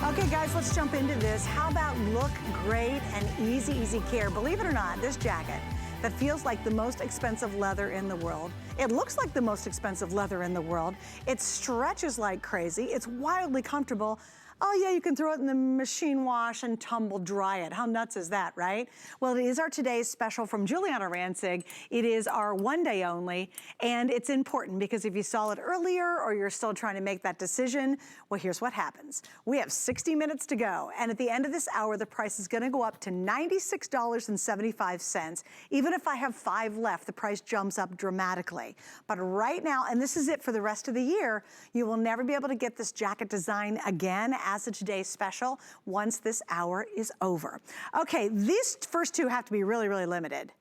Okay, guys, let's jump into this. How about look great and easy, easy care? Believe it or not, this jacket that feels like the most expensive leather in the world. It looks like the most expensive leather in the world. It stretches like crazy. It's wildly comfortable. Oh yeah, you can throw it in the machine wash and tumble dry it. How nuts is that, right? Well, it is our today's special from Giuliana Rancic. It is our one day only, and it's important because if you saw it earlier or you're still trying to make that decision, well, here's what happens. We have 60 minutes to go, and at the end of this hour, the price is gonna go up to $96.75. Even if I have 5 left, the price jumps up dramatically. But right now, and this is it for the rest of the year, you will never be able to get this jacket design again as a today's special once this hour is over. Okay, these first two have to be really, really limited.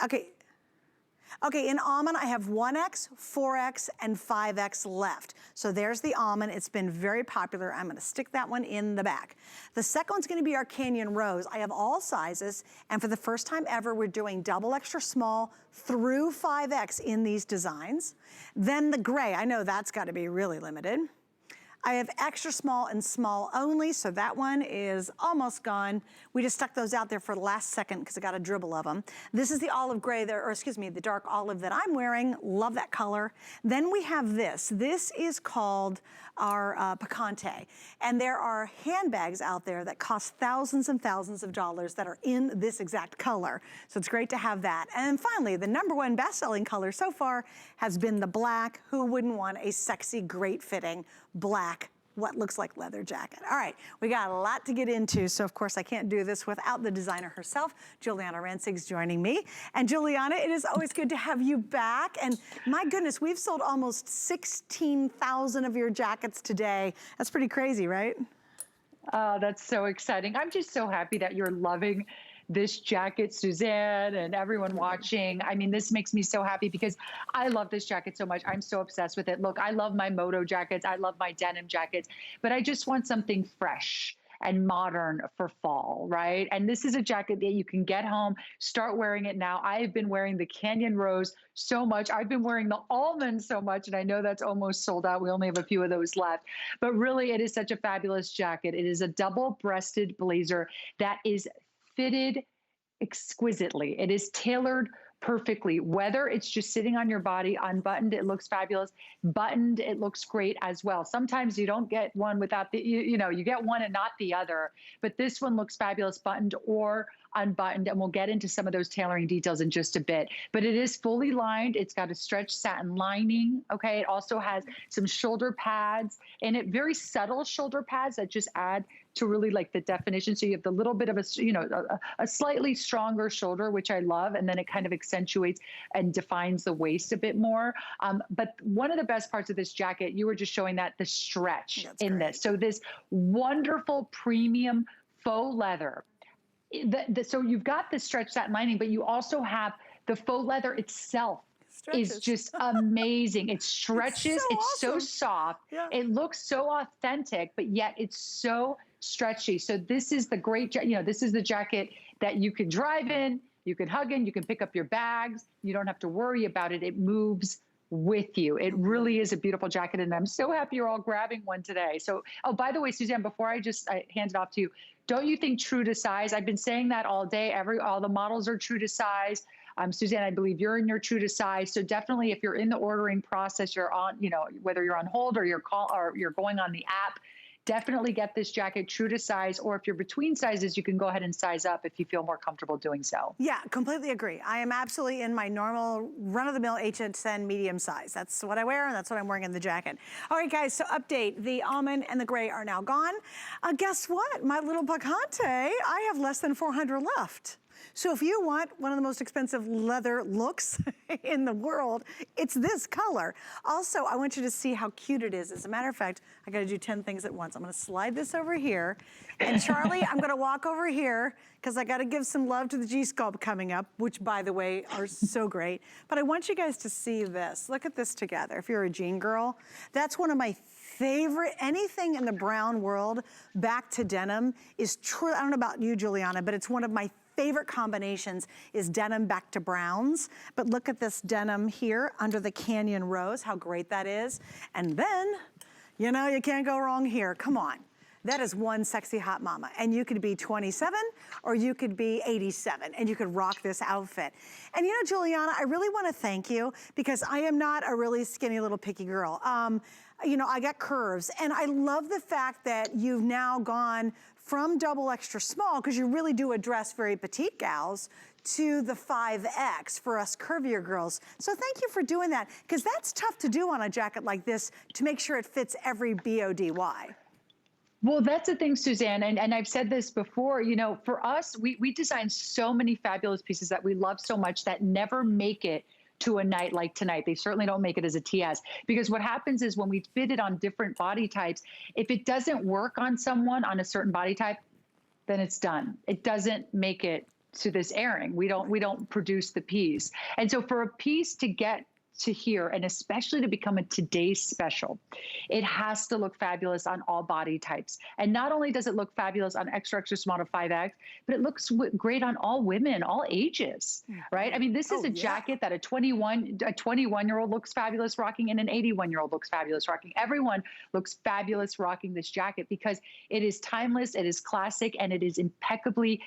Okay, in almond, I have 1X, 4X, and 5X left. So there's the almond. It's been very popular. I'm gonna stick that one in the back. The second one's gonna be our Canyon Rose. I have all sizes, and for the first time ever, we're doing double extra small through 5X in these designs. Then the gray, I know that's gotta be really limited. I have extra small and small only, so that one is almost gone. We just stuck those out there for the last second because I got a dribble of them. This is the olive gray there, or excuse me, the dark olive that I'm wearing. Love that color. Then we have this. This is called our Picante. And there are handbags out there that cost thousands and thousands of dollars that are in this exact color. So it's great to have that. And finally, the #1 best-selling color so far has been the black. Who wouldn't want a sexy, great fitting black, what looks like leather jacket? All right, we got a lot to get into, so of course I can't do this without the designer herself. Giuliana Rancic's joining me. And Giuliana, it is always good to have you back. And my goodness, we've sold almost 16,000 of your jackets today. That's pretty crazy, right? Oh, that's so exciting. I'm just so happy that you're loving this jacket, Suzanne, and everyone watching. I mean, this makes me so happy because I love this jacket so much. I'm so obsessed with it. Look, I love my moto jackets. I love my denim jackets, but I just want something fresh and modern for fall, right? And this is a jacket that you can get home, start wearing it now. I've been wearing the Canyon Rose so much. I've been wearing the almond so much, and I know that's almost sold out. We only have a few of those left, but really it is such a fabulous jacket. It is a double-breasted blazer that is fitted exquisitely. It is tailored perfectly. Whether it's just sitting on your body, unbuttoned, it looks fabulous. Buttoned, it looks great as well. Sometimes you don't get one without the, you know, you get one and not the other, but this one looks fabulous buttoned or unbuttoned, and we'll get into some of those tailoring details in just a bit. But it is fully lined. It's got a stretch satin lining, okay? It also has some shoulder pads in it, very subtle shoulder pads that just add to really like the definition. So you have the little bit of a, you know, a slightly stronger shoulder, which I love, and then it kind of accentuates and defines the waist a bit more. But one of the best parts of this jacket, you were just showing that the stretch in this. So this wonderful premium faux leather. So you've got the stretch satin lining, but you also have the faux leather itself. Is just amazing. It stretches. It's so soft. Yeah. It looks so authentic, but yet it's so stretchy. So this is the great, you know, this is the jacket that you can drive in, you can hug in, you can pick up your bags. You don't have to worry about it. It moves with you. It really is a beautiful jacket, and I'm so happy you're all grabbing one today. So, oh, by the way, Suzanne, before I hand it off to you, don't you think true to size? I've been saying that all day. All the models are true to size. Suzanne, I believe you're in your true to size. So definitely, if you're in the ordering process, you're on, you know, whether you're on hold or you're going on the app, definitely get this jacket true to size. Or if you're between sizes, you can go ahead and size up if you feel more comfortable doing so. Yeah, completely agree. I am absolutely in my normal run-of-the-mill HSN medium size. That's what I wear, and that's what I'm wearing in the jacket. All right, guys, so update. The almond and the gray are now gone. Guess what? My little Picante, I have less than 400 left. So if you want one of the most expensive leather looks in the world, it's this color. Also, I want you to see how cute it is. As a matter of fact, I gotta do 10 things at once. I'm gonna slide this over here. And Charlie, I'm gonna walk over here because I gotta give some love to the G-Sculpt coming up, which by the way, are so great. But I want you guys to see this. Look at this together. If you're a jean girl, that's one of my favorite, anything in the brown world, back to denim is true. I don't know about you, Giuliana, but it's one of my favorite combinations is denim back to browns. But look at this denim here under the Canyon Rose, how great that is. And then, you know, you can't go wrong here. Come on. that is one sexy hot mama. And you could be 27 or you could be 87 and you could rock this outfit. And you know, Giuliana, I really wanna thank you because I am not a really skinny little picky girl. You know, I got curves and I love the fact that you've now gone from double extra small, because you really do address very petite gals, to the 5X for us curvier girls. So thank you for doing that, because that's tough to do on a jacket like this to make sure it fits every BODY. Well, that's the thing, Suzanne, and I've said this before, you know, for us, we design so many fabulous pieces that we love so much that never make it to a night like tonight. They certainly don't make it as a TS, because what happens is when we fit it on different body types, if it doesn't work on someone on a certain body type, then it's done. It doesn't make it to this airing. We don't produce the piece. And so for a piece to get to here, and especially to become a today's special, it has to look fabulous on all body types. And not only does it look fabulous on extra, extra small to 5X, but it looks great on all women, all ages, right? I mean, this is a jacket that a 21-year-old looks fabulous rocking, and an 81-year-old looks fabulous rocking. Everyone looks fabulous rocking this jacket because it is timeless, it is classic, and it is impeccably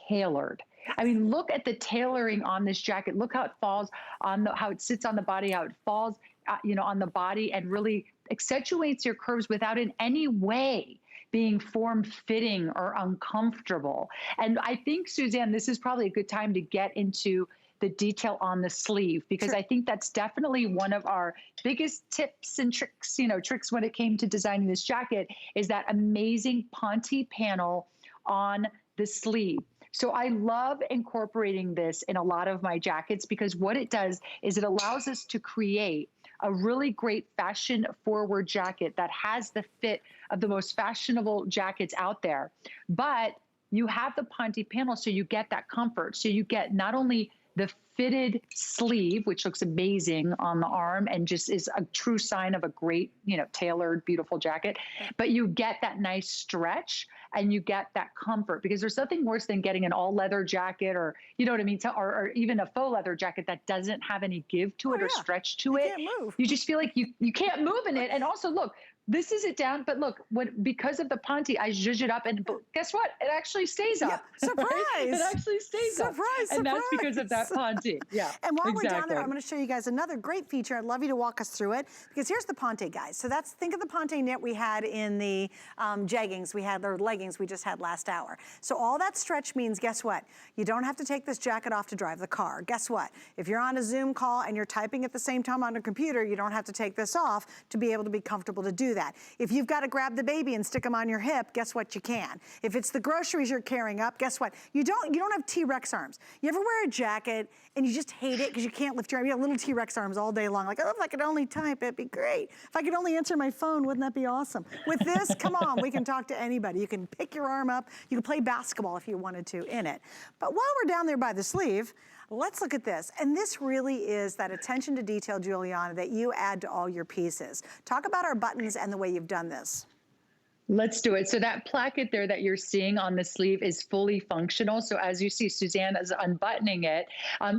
tailored. I mean, look at the tailoring on this jacket. Look how it falls on how it sits on the body, how it falls, you know, on the body, and really accentuates your curves without in any way being form-fitting or uncomfortable. And I think, Suzanne, this is probably a good time to get into the detail on the sleeve, because I think that's definitely one of our biggest tips and tricks, you know, tricks when it came to designing this jacket, is that amazing Ponte panel on the sleeve. So I love incorporating this in a lot of my jackets, because what it does is it allows us to create a really great fashion forward jacket that has the fit of the most fashionable jackets out there. But you have the Ponte panel, so you get that comfort. So you get not only the fitted sleeve, which looks amazing on the arm and just is a true sign of a great, you know, tailored, beautiful jacket, but you get that nice stretch and you get that comfort, because there's nothing worse than getting an all leather jacket, or, you know what I mean, or even a faux leather jacket that doesn't have any give to it or stretch to it. Can't move. You just feel like you can't move in it. And also, look, this is it down, but look, because of the Ponte, I zhuzh it up, and guess what? It actually stays up. Yeah, surprise! Right? It actually stays up. And that's because of that Ponte. Yeah. And while we're down there, I'm going to show you guys another great feature. I'd love you to walk us through it, because here's the Ponte, guys. So think of the Ponte knit we had in the jeggings we had, or leggings we just had last hour. So all that stretch means, guess what? You don't have to take this jacket off to drive the car. Guess what? If you're on a Zoom call and you're typing at the same time on a computer, you don't have to take this off to be able to be comfortable to do that. If you've got to grab the baby and stick them on your hip, guess what? You can. If it's the groceries you're carrying up, guess what? You don't have T-Rex arms. You ever wear a jacket and you just hate it because you can't lift your arm? You have little T-Rex arms all day long. Like, oh, if I could only type, it'd be great. If I could only answer my phone, wouldn't that be awesome? With this, come on, we can talk to anybody. You can pick your arm up. You can play basketball if you wanted to in it. But while we're down there by the sleeve, let's look at this. And this really is that attention to detail, Giuliana, that you add to all your pieces. Talk about our buttons and the way you've done this. Let's do it. So that placket there that you're seeing on the sleeve is fully functional. So as you see, Suzanne is unbuttoning it.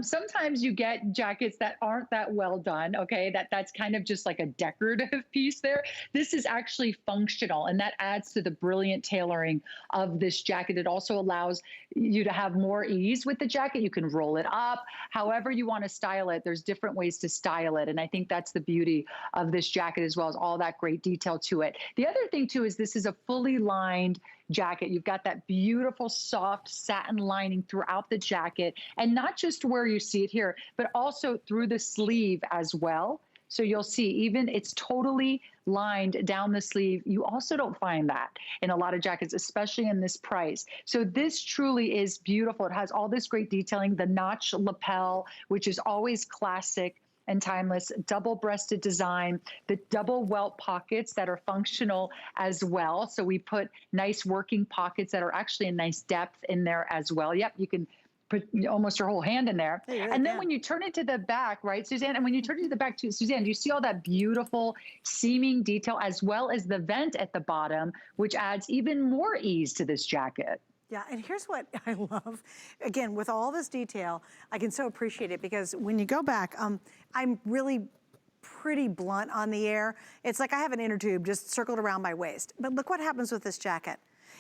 Sometimes you get jackets that aren't that well done, okay? That's kind of just like a decorative piece there. This is actually functional, and that adds to the brilliant tailoring of this jacket. It also allows you to have more ease with the jacket. You can roll it up, however you want to style it. There's different ways to style it, and I think that's the beauty of this jacket, as well as all that great detail to it. The other thing too is this is a fully lined jacket. You've got that beautiful soft satin lining throughout the jacket, and not just where you see it here, but also through the sleeve as well. So you'll see even it's totally lined down the sleeve. You also don't find that in a lot of jackets, especially in this price. So this truly is beautiful. It has all this great detailing, the notch lapel, which is always classic and timeless, double-breasted design, the double welt pockets that are functional as well. So we put nice working pockets that are actually a nice depth in there as well. Yep, you can put almost your whole hand in there. And then when you turn it to the back, right, Suzanne? And when you turn it to the back too, Suzanne, do you see all that beautiful seaming detail, as well as the vent at the bottom, which adds even more ease to this jacket? Yeah, and here's what I love. Again, with all this detail, I can so appreciate it, because when you go back, I'm really pretty blunt on the air. It's like I have an inner tube just circled around my waist. But look what happens with this jacket.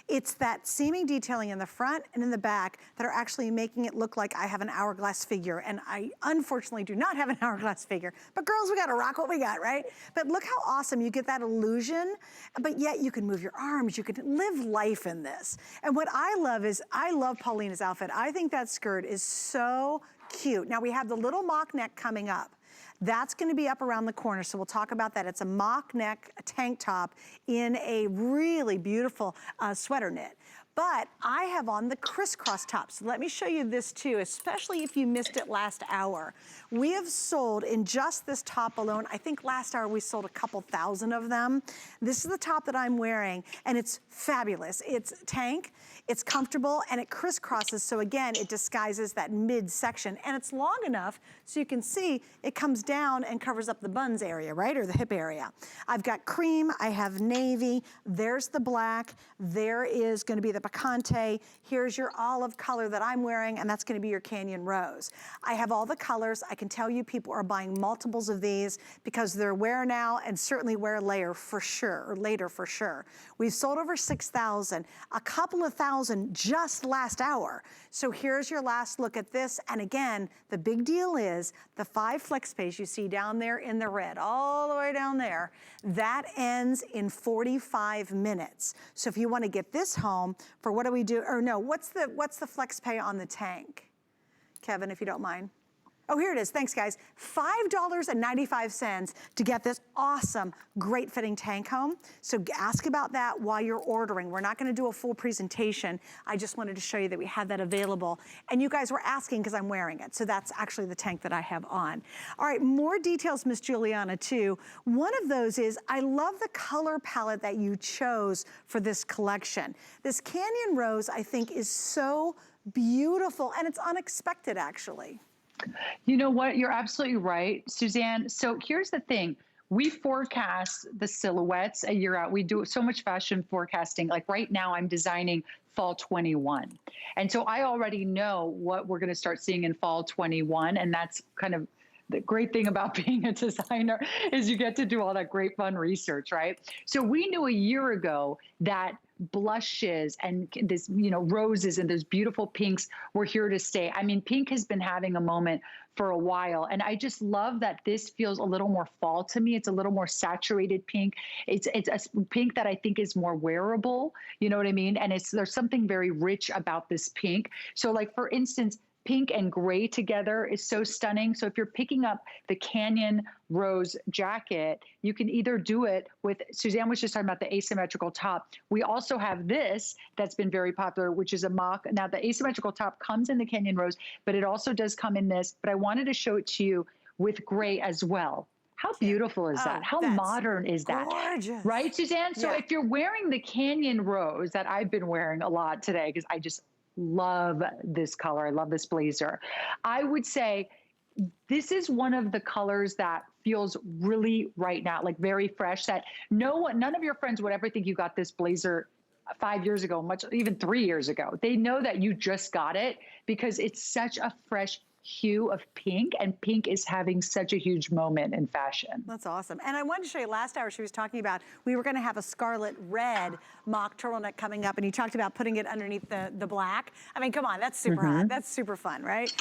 It's that seaming detailing in the front and in the back that are actually making it look like I have an hourglass figure. And I unfortunately do not have an hourglass figure. But girls, we gotta rock what we got, right? But look how awesome you get that illusion, but yet you can move your arms, you can live life in this. And what I love is, I love Paulina's outfit. I think that skirt is so cute. Now we have the little mock neck coming up. That's gonna be up around the corner, so we'll talk about that. It's a mock neck tank top in a really beautiful sweater knit. But I have on the crisscross top. So let me show you this too, especially if you missed it last hour. We have sold in just this top alone, I think last hour we sold a couple thousand of them. This is the top that I'm wearing, and it's fabulous. It's tank, it's comfortable, and it crisscrosses, so again, it disguises that midsection, and it's long enough so you can see it comes down and covers up the buns area, right, or the hip area. I've got cream, I have navy, there's the black, there is gonna be the picante, here's your olive color that I'm wearing, and that's gonna be your canyon rose. I have all the colors. I can tell you people are buying multiples of these because they're wear now and certainly wear later for sure, or later for sure. We've sold over 6,000, a couple of thousand just last hour. So here's your last look at this, and again, the big deal is the 5 flex pays you see down there in the red, all the way down there, that ends in 45 minutes. So if you wanna get this home for what do we do, or no, what's the flex pay on the tank? Kevin, if you don't mind. Oh, here it is, thanks guys. $5.95 to get this awesome, great fitting tank home. So ask about that while you're ordering. We're not gonna do a full presentation. I just wanted to show you that we had that available. And you guys were asking because I'm wearing it. So that's actually the tank that I have on. All right, more details, Miss Giuliana, too. One of those is, I love the color palette that you chose for this collection. This Canyon Rose, I think, is so beautiful, and it's unexpected, actually. You know what? You're absolutely right, Suzanne. So here's the thing. We forecast the silhouettes a year out. We do so much fashion forecasting. Like right now, I'm designing fall 21. And so I already know what we're going to start seeing in fall 21. And that's kind of the great thing about being a designer is you get to do all that great fun research, right? So we knew a year ago that blushes and this, you know, roses and those beautiful pinks were here to stay. I mean, pink has been having a moment for a while, and I just love that this feels a little more fall to me. It's a little more saturated pink. It's a pink that I think is more wearable, you know what I mean? And there's something very rich about this pink. So like, for instance, pink and gray together is so stunning. So if you're picking up the Canyon Rose jacket, you can either do it with, Suzanne was just talking about the asymmetrical top. We also have this that's been very popular, which is a mock. Now the asymmetrical top comes in the Canyon Rose, but it also does come in this, but I wanted to show it to you with gray as well. How beautiful is that? How modern is that? Gorgeous. Right, Suzanne? So if you're wearing the Canyon Rose that I've been wearing a lot today, because I just love this color. I love this blazer. I would say this is one of the colors that feels really right now, like very fresh, that none of your friends would ever think you got this blazer 5 years ago, even 3 years ago. They know that you just got it because it's such a fresh hue of pink, and pink is having such a huge moment in fashion. That's awesome. And I wanted to show you, last hour she was talking about, we were gonna have a scarlet red mock turtleneck coming up, and you talked about putting it underneath the black. I mean, come on, that's super hot. That's super fun, right?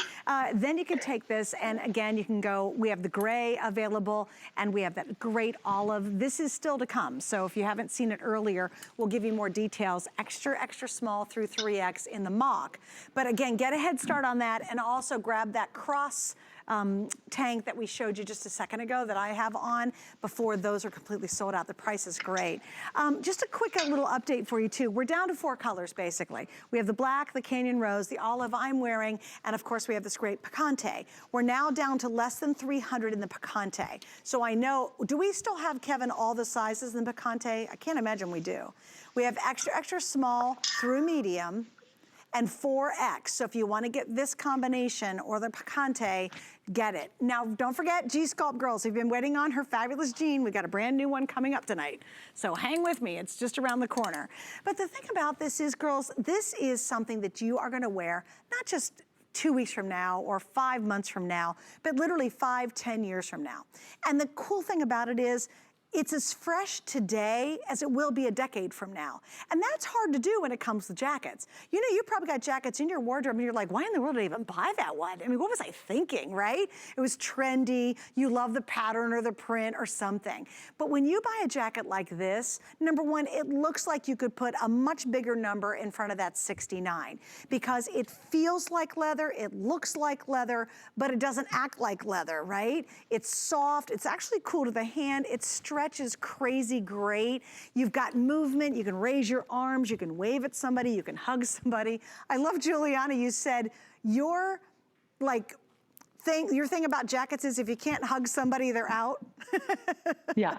Then you can take this, and again, you can go, we have the gray available, and we have that great olive. This is still to come, so if you haven't seen it earlier, we'll give you more details. Extra, extra small through 3X in the mock. But again, get a head start on that, and also grab that cross tank that we showed you just a second ago that I have on before those are completely sold out. The price is great. Just a quick little update for you too. We're down to 4 colors basically. We have the black, the Canyon Rose, the olive I'm wearing, and of course we have this great picante. We're now down to less than 300 in the picante. So I know, do we still have, Kevin, all the sizes in the picante? I can't imagine we do. We have extra, extra small through medium, and 4X. So if you want to get this combination or the picante, get it. Now, don't forget G-Sculpt girls. We've been waiting on her fabulous jean. We got a brand new one coming up tonight. So hang with me. It's just around the corner. But the thing about this is, girls, this is something that you are going to wear, not just 2 weeks from now or 5 months from now, but literally 5, 10 years from now. And the cool thing about it is, it's as fresh today as it will be a decade from now. And that's hard to do when it comes to jackets. You know, you probably got jackets in your wardrobe and you're like, why in the world did I even buy that one? I mean, what was I thinking, right? It was trendy, you love the pattern or the print or something. But when you buy a jacket like this, number one, it looks like you could put a much bigger number in front of that 69 because it feels like leather, it looks like leather, but it doesn't act like leather, right? It's soft, it's actually cool to the hand, it's stretchy, is crazy great. You've got movement, you can raise your arms, you can wave at somebody, you can hug somebody. I love, Giuliana, you said your thing about jackets is if you can't hug somebody, they're out. Yeah,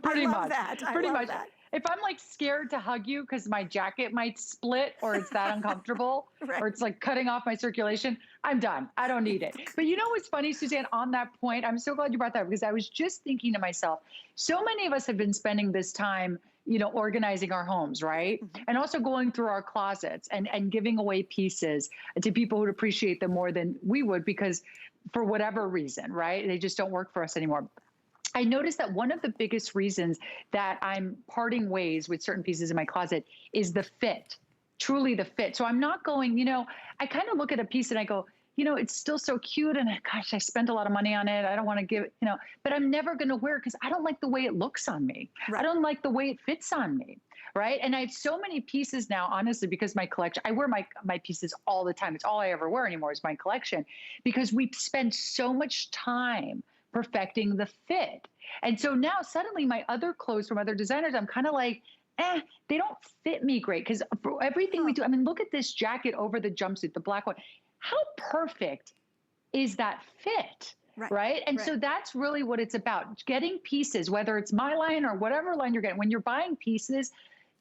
pretty I love much. That. Pretty I love much. That. If I'm like scared to hug you because my jacket might split or it's that uncomfortable Right. or it's like cutting off my circulation, I'm done. I don't need it. But you know what's funny, Suzanne, on that point, I'm so glad you brought that up because I was just thinking to myself, so many of us have been spending this time, you know, organizing our homes, right? Mm-hmm. And also going through our closets and giving away pieces to people who'd appreciate them more than we would because for whatever reason, right? They just don't work for us anymore. I noticed that one of the biggest reasons that I'm parting ways with certain pieces in my closet is the fit, truly the fit. So I'm not going, you know, I kind of look at a piece and I go, you know, it's still so cute and gosh, I spent a lot of money on it. I don't want to give it, you know, but I'm never going to wear it because I don't like the way it looks on me. Right. I don't like the way it fits on me. Right. And I have so many pieces now, honestly, because my collection, I wear my pieces all the time. It's all I ever wear anymore is my collection because we spend so much time perfecting the fit. And so now suddenly my other clothes from other designers, I'm kind of like, they don't fit me great. Because for everything we do, I mean, look at this jacket over the jumpsuit, the black one. How perfect is that fit? Right. And so that's really what it's about. Getting pieces, whether it's my line or whatever line you're getting, when you're buying pieces,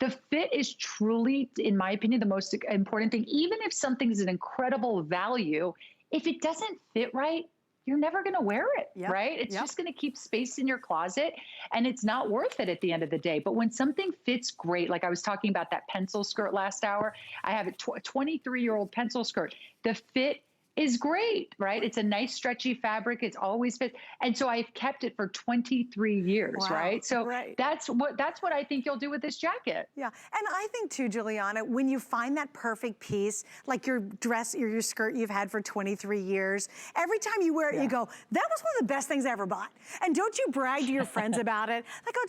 the fit is truly, in my opinion, the most important thing. Even if something's an incredible value, if it doesn't fit right, you're never going to wear it, right? It's just going to keep space in your closet and it's not worth it at the end of the day. But when something fits great, like I was talking about that pencil skirt last hour, I have a 23-year-old pencil skirt. The fit is great, right? It's a nice stretchy fabric. It's always fit. And so I've kept it for 23 years, right? So that's what I think you'll do with this jacket. Yeah, and I think too, Giuliana, when you find that perfect piece, like your dress or your skirt you've had for 23 years, every time you wear it, you go, that was one of the best things I ever bought. And don't you brag to your friends about it? Like, oh,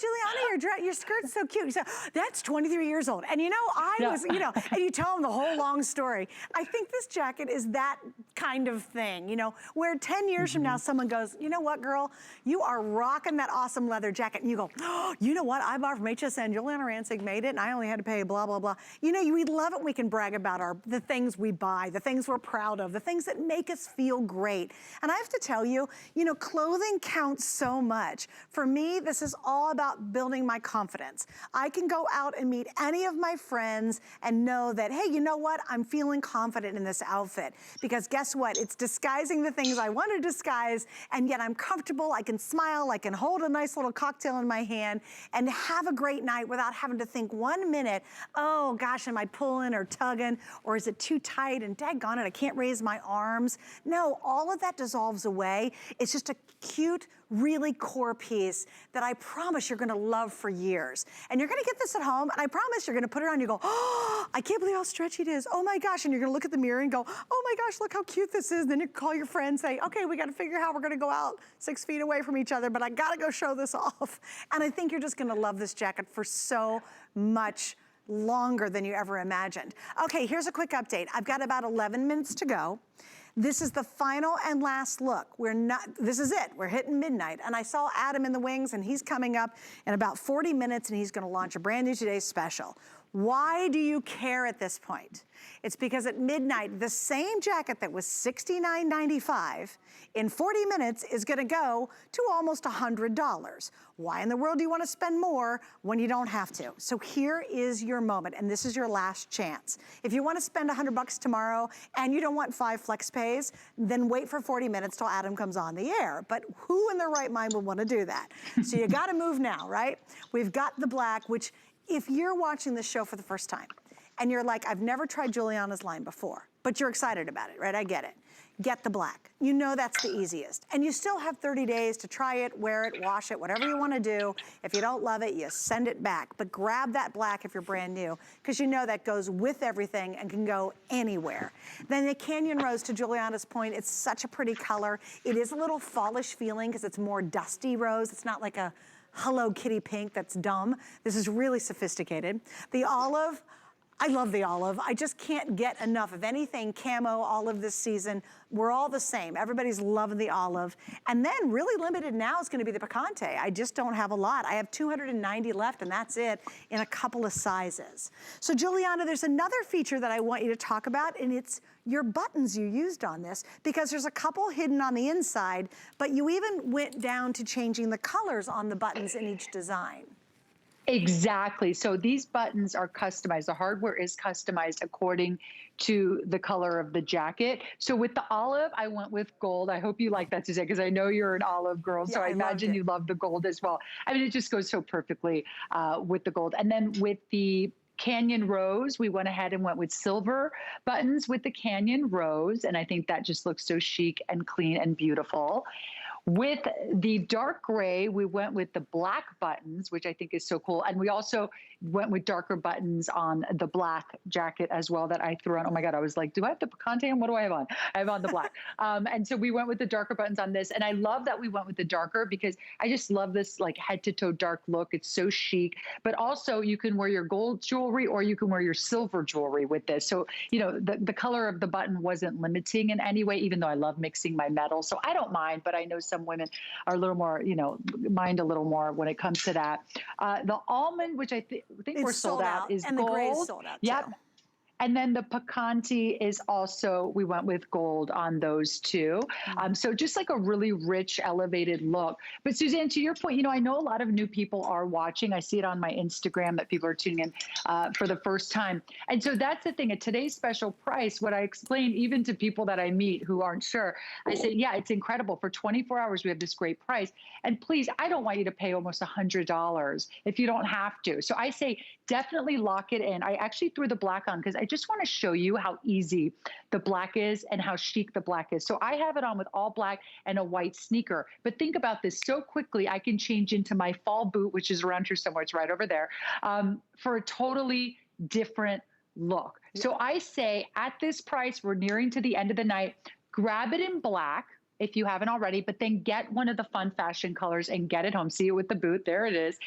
Giuliana, your skirt's so cute. You say, that's 23 years old. And you know, I was, you know, and you tell them the whole long story. I think this jacket is that kind of thing, you know, where 10 years from now, someone goes, you know what, girl, you are rocking that awesome leather jacket. And you go, oh, you know what, I bought from HSN, Giuliana Rancic made it, and I only had to pay blah, blah, blah. You know, we love it when we can brag about the things we buy, the things we're proud of, the things that make us feel great. And I have to tell you, you know, clothing counts so much. For me, this is all about building my confidence. I can go out and meet any of my friends and know that, hey, you know what, I'm feeling confident in this outfit. Because guess what? It's disguising the things I want to disguise, and yet I'm comfortable, I can smile, I can hold a nice little cocktail in my hand and have a great night without having to think 1 minute, oh gosh, am I pulling or tugging, or is it too tight and daggone it, I can't raise my arms. No, all of that dissolves away. It's just a cute, really core piece that I promise you're gonna love for years. And you're gonna get this at home, and I promise you're gonna put it on and you go, oh, I can't believe how stretchy it is. Oh my gosh, and you're gonna look at the mirror and go, oh my gosh, look how cute this is. And then you call your friend and say, okay, we gotta figure out how we're gonna go out 6 feet away from each other, but I gotta go show this off. And I think you're just gonna love this jacket for so much longer than you ever imagined. Okay, here's a quick update. I've got about 11 minutes to go. This is the final and last look. This is it, we're hitting midnight. And I saw Adam in the wings, and he's coming up in about 40 minutes, and he's gonna launch a brand new Today's Special. Why do you care at this point? It's because at midnight, the same jacket that was $69.95 in 40 minutes is gonna go to almost $100. Why in the world do you wanna spend more when you don't have to? So here is your moment, and this is your last chance. If you wanna spend $100 tomorrow and you don't want 5 flex pays, then wait for 40 minutes till Adam comes on the air. But who in their right mind would wanna do that? So you gotta move now, right? We've got the black, which if you're watching this show for the first time and you're like, I've never tried Giuliana's line before, but you're excited about it, right? I get it. Get the black. You know that's the easiest. And you still have 30 days to try it, wear it, wash it, whatever you want to do. If you don't love it, you send it back. But grab that black if you're brand new, because you know that goes with everything and can go anywhere. Then the Canyon Rose, to Giuliana's point, it's such a pretty color. It is a little fallish feeling because it's more dusty rose. It's not like a Hello Kitty pink that's dumb. This is really sophisticated. The olive, I love the olive. I just can't get enough of anything camo olive this season. We're all the same. Everybody's loving the olive. And then really limited now is gonna be the picante. I just don't have a lot. I have 290 left and that's it in a couple of sizes. So Giuliana, there's another feature that I want you to talk about, and it's your buttons you used on this, because there's a couple hidden on the inside, but you even went down to changing the colors on the buttons in each design. Exactly. So these buttons are customized. The hardware is customized according to the color of the jacket. So with the olive, I went with gold. I hope you like that, Suzanne, because I know you're an olive girl. Yeah, so I imagine you love the gold as well. I mean, it just goes so perfectly with the gold. And then with the Canyon Rose, we went ahead and went with silver buttons with the Canyon Rose. And I think that just looks so chic and clean and beautiful. With the dark gray, we went with the black buttons, which I think is so cool. And we also went with darker buttons on the black jacket as well that I threw on. Oh my God, I was like, do I have the picante on? What do I have on? I have on the black. And so we went with the darker buttons on this. And I love that we went with the darker because I just love this like head to toe dark look. It's so chic, but also you can wear your gold jewelry or you can wear your silver jewelry with this. So, you know, the color of the button wasn't limiting in any way, even though I love mixing my metals. So I don't mind, but I know some women are a little more, you know, mind a little more when it comes to that. The almond, which I think we're sold out, is and gold. The gray is sold out yep. too. And then the picante is also, we went with gold on those two. So just like a really rich, elevated look. But Suzanne, to your point, you know, I know a lot of new people are watching. I see it on my Instagram that people are tuning in for the first time. And so that's the thing. At today's special price, what I explain even to people that I meet who aren't sure, I say, yeah, it's incredible. For 24 hours, we have this great price. And please, I don't want you to pay almost $100 if you don't have to. So I say, definitely lock it in. I actually threw the black on because I just want to show you how easy the black is and how chic the black is. So I have it on with all black and a white sneaker. But think about this, so quickly I can change into my fall boot, which is around here somewhere, it's right over there, for a totally different look. So I say at this price, we're nearing to the end of the night, grab it in black if you haven't already, but then get one of the fun fashion colors and get it home. See it with the boot, there it is.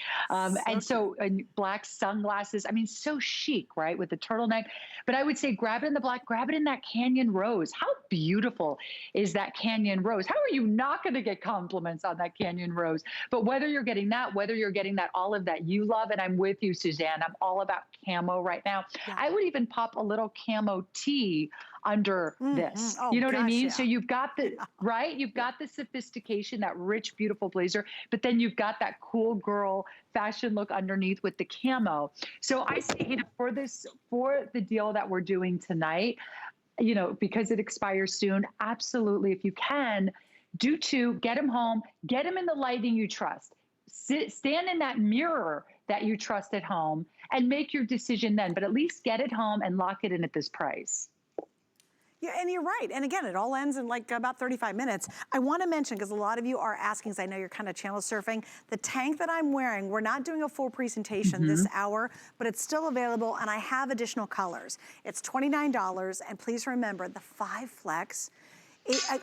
So black sunglasses, I mean, so chic, right? With the turtleneck. But I would say grab it in the black, grab it in that Canyon Rose. How beautiful is that Canyon Rose? How are you not gonna get compliments on that Canyon Rose? But whether you're getting that, whether you're getting that olive that you love, and I'm with you, Suzanne, I'm all about camo right now. Yeah. I would even pop a little camo tee under this. Oh, you know what I mean? Yeah. So you've got the, right? You've got the sophistication, that rich, beautiful blazer, but then you've got that cool girl fashion look underneath with the camo. So I say, you know, for the deal that we're doing tonight, you know, because it expires soon, absolutely, if you can, do two, get them home, get them in the lighting you trust. Stand in that mirror that you trust at home and make your decision then, but at least get it home and lock it in at this price. Yeah, and you're right. And again, it all ends in like about 35 minutes. I want to mention, because a lot of you are asking, because I know you're kind of channel surfing, the tank that I'm wearing, we're not doing a full presentation this hour, but it's still available, and I have additional colors. It's $29, and please remember, the 5 flex,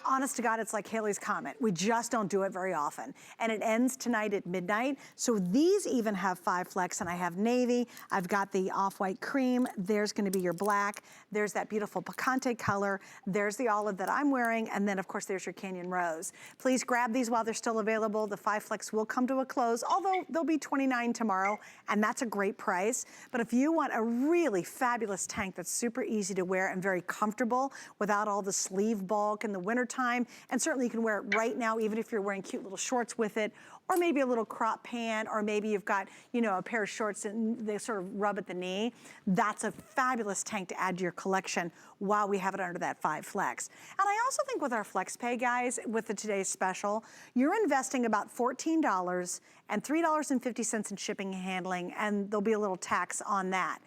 honest to God, it's like Haley's Comet. We just don't do it very often. And it ends tonight at midnight. So these even have 5 flex, and I have navy. I've got the off-white cream. There's gonna be your black. There's that beautiful picante color. There's the olive that I'm wearing. And then of course, there's your Canyon Rose. Please grab these while they're still available. The 5 flex will come to a close, although they'll be $29 tomorrow, and that's a great price. But if you want a really fabulous tank that's super easy to wear and very comfortable without all the sleeve bulk in the wintertime, and certainly you can wear it right now, even if you're wearing cute little shorts with it, or maybe a little crop pant, or maybe you've got, you know, a pair of shorts and they sort of rub at the knee. That's a fabulous tank to add to your collection while we have it under that 5 flex. And I also think with our flex pay, guys, with the today's special, you're investing about $14 and $3.50 in shipping and handling, and there'll be a little tax on that.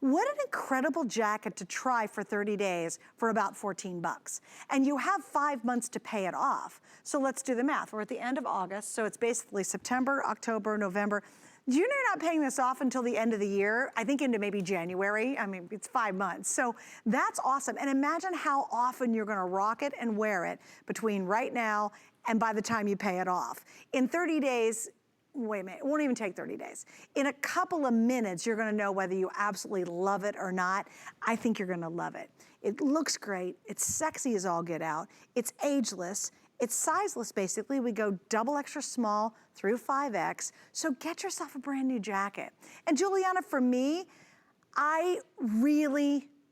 What an incredible jacket to try for 30 days for about 14 bucks. And you have 5 months to pay it off. So let's do the math. We're at the end of August, so it's basically September, October, November. Do you know you're not paying this off until the end of the year? I think into maybe January. I mean, it's 5 months. So that's awesome. And imagine how often you're gonna rock it and wear it between right now and by the time you pay it off. In 30 days, wait a minute, it won't even take 30 days. In a couple of minutes, you're gonna know whether you absolutely love it or not. I think you're gonna love it. It looks great, it's sexy as all get out, it's ageless, it's sizeless basically. We go double extra small through 5X, so get yourself a brand new jacket. And Giuliana, for me,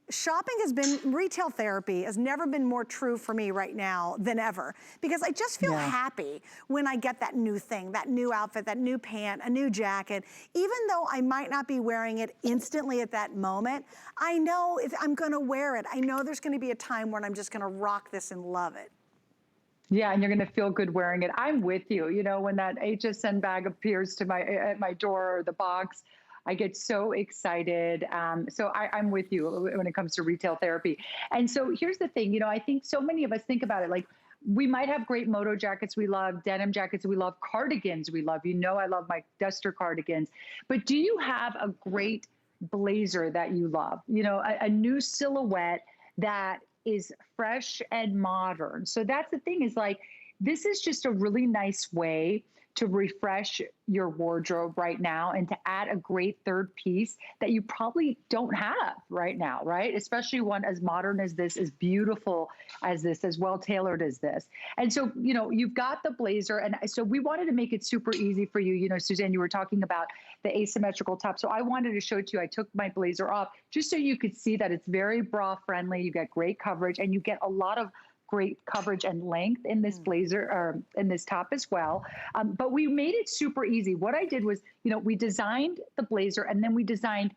shopping has been, retail therapy has never been more true for me right now than ever, because I just feel happy when I get that new thing, that new outfit, that new pant, a new jacket. Even though I might not be wearing it instantly at that moment, I know I'm gonna wear it. I know there's gonna be a time when I'm just gonna rock this and love it. Yeah, and you're going to feel good wearing it. I'm with you. You know, when that HSN bag appears to at my door or the box, I get so excited. So I'm with you when it comes to retail therapy. And so here's the thing, you know, I think so many of us think about it like, we might have great moto jackets we love, denim jackets we love, cardigans we love. You know, I love my duster cardigans. But do you have a great blazer that you love? You know, a new silhouette that is fresh and modern. So that's the thing, is like, this is just a really nice way to refresh your wardrobe right now and to add a great third piece that you probably don't have right now, right? Especially one as modern as this, as beautiful as this, as well tailored as this. And so, you know, you've got the blazer. And so we wanted to make it super easy for you. You know, Suzanne, you were talking about the asymmetrical top. So I wanted to show it to you. I took my blazer off just so you could see that it's very bra friendly. You get great coverage and you get a lot of great coverage and length in this blazer, or in this top as well. But we made it super easy. What I did was, you know, we designed the blazer and then we designed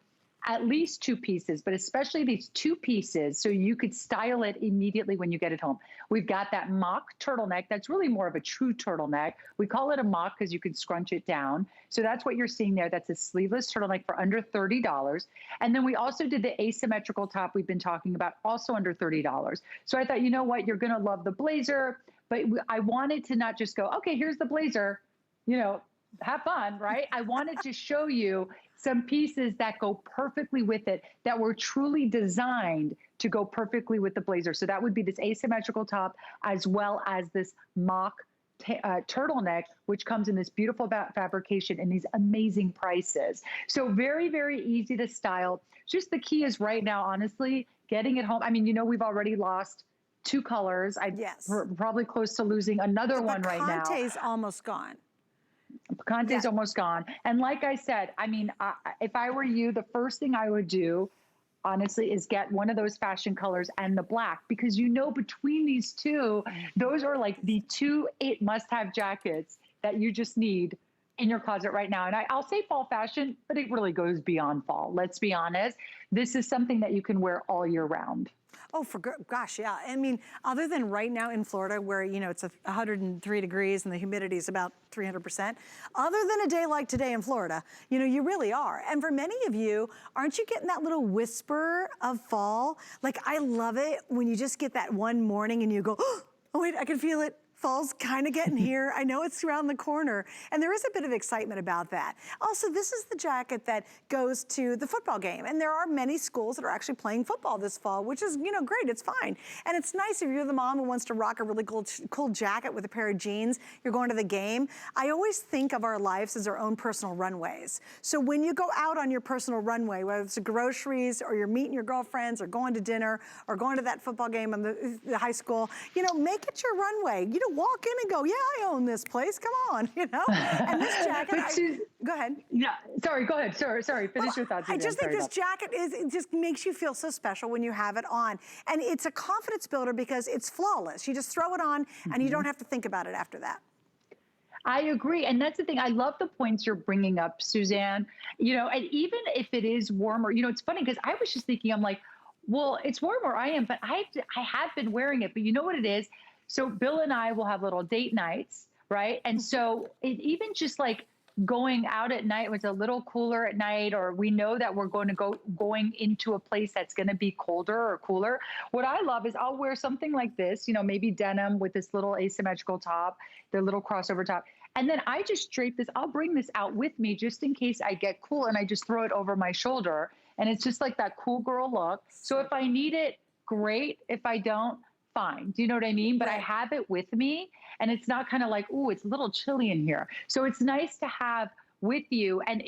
at least 2 pieces, but especially these 2 pieces so you could style it immediately when you get it home. We've got that mock turtleneck. That's really more of a true turtleneck. We call it a mock because you can scrunch it down. So that's what you're seeing there. That's a sleeveless turtleneck for under $30. And then we also did the asymmetrical top we've been talking about, also under $30. So I thought, you know what, you're going to love the blazer, but I wanted to not just go, okay, here's the blazer, you know, have fun, right? I wanted to show you some pieces that go perfectly with it, that were truly designed to go perfectly with the blazer. So that would be this asymmetrical top, as well as this mock turtleneck, which comes in this beautiful fabrication and these amazing prices. So very, very easy to style. Just the key is right now, honestly, getting it home. I mean, you know, we've already lost 2 colors. We're probably close to losing another one right now. Conte's almost gone. Conte's almost gone. And like I said, I mean, if I were you, the first thing I would do, honestly, is get one of those fashion colors and the black, because you know, between these two, those are like the 2 must-have jackets that you just need in your closet right now. And I'll say fall fashion, but it really goes beyond fall. Let's be honest. This is something that you can wear all year round. Oh, gosh, yeah. I mean, other than right now in Florida where, you know, it's 103 degrees and the humidity is about 300%, other than a day like today in Florida, you know, you really are. And for many of you, aren't you getting that little whisper of fall? Like, I love it when you just get that one morning and you go, oh, wait, I can feel it. Fall's kind of getting here. I know it's around the corner. And there is a bit of excitement about that. Also, this is the jacket that goes to the football game. And there are many schools that are actually playing football this fall, which is, you know, great, it's fine. And it's nice if you're the mom who wants to rock a really cool jacket with a pair of jeans, you're going to the game. I always think of our lives as our own personal runways. So when you go out on your personal runway, whether it's the groceries or you're meeting your girlfriends or going to dinner or going to that football game on the high school, you know, make it your runway. You know, walk in and go, yeah, I own this place, come on, you know? And this jacket, go ahead. Yeah, sorry, go ahead, sorry, finish your thoughts. I just think this jacket it just makes you feel so special when you have it on. And it's a confidence builder because it's flawless. You just throw it on and you don't have to think about it after that. I agree. And that's the thing. I love the points you're bringing up, Suzanne. You know, and even if it is warmer, you know, it's funny because I was just thinking, I'm like, well, it's warm where I am, but I have been wearing it. But you know what it is? So Bill and I will have little date nights, right? And so it even just like going out at night, when it's a little cooler at night, or we know that we're going into a place that's going to be colder or cooler. What I love is I'll wear something like this, you know, maybe denim with this little asymmetrical top, the little crossover top. And then I just drape this. I'll bring this out with me just in case I get cool, and I just throw it over my shoulder. And it's just like that cool girl look. So if I need it, great. If I don't, fine. Do you know what I mean? But I have it with me, and it's not kind of like, ooh, it's a little chilly in here. So it's nice to have with you. And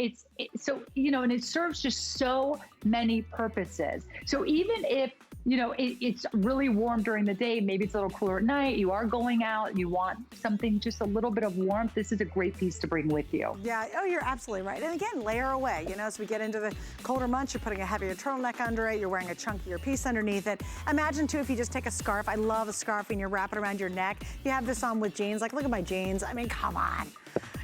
so, you know, and it serves just so many purposes. So even if, you know, it's really warm during the day, maybe it's a little cooler at night, you are going out, you want something, just a little bit of warmth, this is a great piece to bring with you. Yeah, oh, you're absolutely right. And again, layer away. You know, as we get into the colder months, you're putting a heavier turtleneck under it, you're wearing a chunkier piece underneath it. Imagine too, if you just take a scarf, I love a scarf, and you're wrapping around your neck. You have this on with jeans, like look at my jeans. I mean, come on.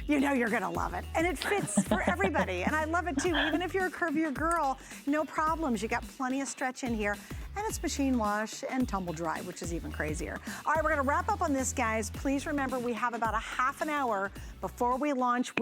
You know you're gonna love it. And it fits for everybody. And I love it too. Even if you're a curvier girl, no problems. You got plenty of stretch in here. And it's machine wash and tumble dry, which is even crazier. All right, we're gonna wrap up on this, guys. Please remember we have about a half an hour before we launch